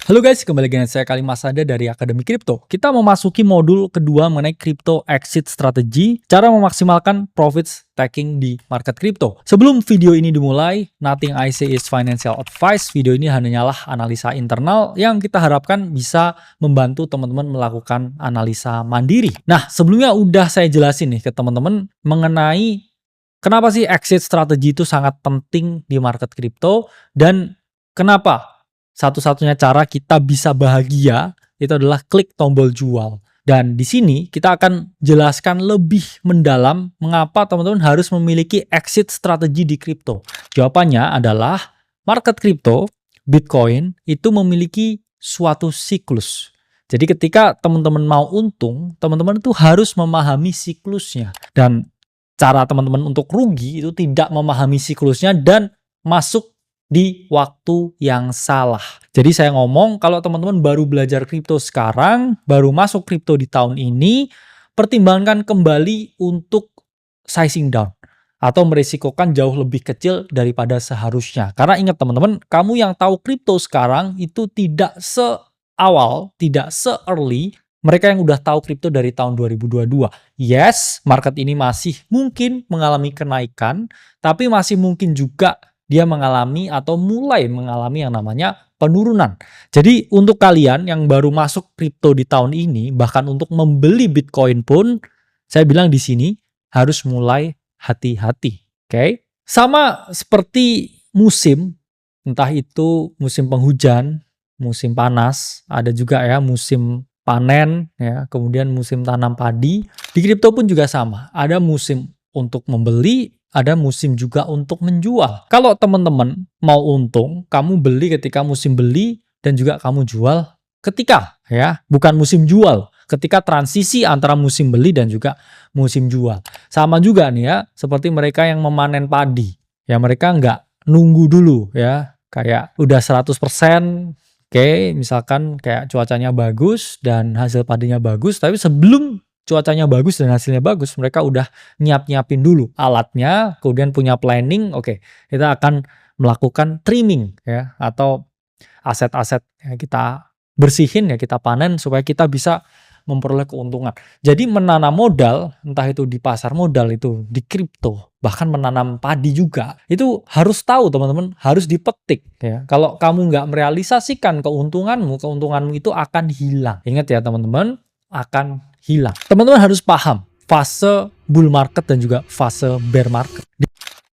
Halo guys, kembali lagi dengan saya Kali Masada dari Akademi Kripto. Kita memasuki modul kedua mengenai crypto exit strategy, cara memaksimalkan profits taking di market kripto. Sebelum video ini dimulai, nothing I say is financial advice. Video ini hanyalah analisa internal yang kita harapkan bisa membantu teman-teman melakukan analisa mandiri. Nah, sebelumnya udah saya jelasin nih ke teman-teman mengenai kenapa sih exit strategy itu sangat penting di market kripto dan kenapa satu-satunya cara kita bisa bahagia itu adalah klik tombol jual. Dan di sini kita akan jelaskan lebih mendalam mengapa teman-teman harus memiliki exit strategi di kripto. Jawabannya adalah market kripto, Bitcoin itu memiliki suatu siklus. Jadi ketika teman-teman mau untung, teman-teman itu harus memahami siklusnya. Dan cara teman-teman untuk rugi itu tidak memahami siklusnya dan masuk di waktu yang salah. Jadi saya ngomong kalau teman-teman baru belajar kripto sekarang, baru masuk kripto di tahun ini, pertimbangkan kembali untuk sizing down atau merisikokan jauh lebih kecil daripada seharusnya. Karena ingat teman-teman, kamu yang tahu kripto sekarang itu tidak seawal, tidak se-early mereka yang udah tahu kripto dari tahun 2022. Yes, market ini masih mungkin mengalami kenaikan, tapi masih mungkin juga dia mengalami atau mulai mengalami yang namanya penurunan. Jadi untuk kalian yang baru masuk kripto di tahun ini, bahkan untuk membeli Bitcoin pun, saya bilang di sini harus mulai hati-hati. Oke? Sama seperti musim, entah itu musim penghujan, musim panas, ada juga ya musim panen, ya, kemudian musim tanam padi. Di kripto pun juga sama, ada musim untuk membeli, ada musim juga untuk menjual. Kalau teman-teman mau untung, kamu beli ketika musim beli dan juga kamu jual ketika bukan musim jual, ketika transisi antara musim beli dan juga musim jual. Sama juga nih ya, seperti mereka yang memanen padi. Ya mereka nggak nunggu dulu ya, kayak udah 100%. Oke, misalkan kayak cuacanya bagus dan hasil padinya bagus, tapi sebelum cuacanya bagus dan hasilnya bagus, mereka udah nyiapin dulu alatnya, kemudian punya planning, oke, kita akan melakukan trimming ya, atau aset-aset yang kita bersihin ya, kita panen supaya kita bisa memperoleh keuntungan. Jadi menanam modal, entah itu di pasar modal, itu di kripto, bahkan menanam padi juga, itu harus tahu teman-teman, harus dipetik ya. Kalau kamu nggak merealisasikan keuntunganmu itu akan hilang. Ingat ya teman-teman, akan hilang. Teman-teman harus paham fase bull market dan juga fase bear market.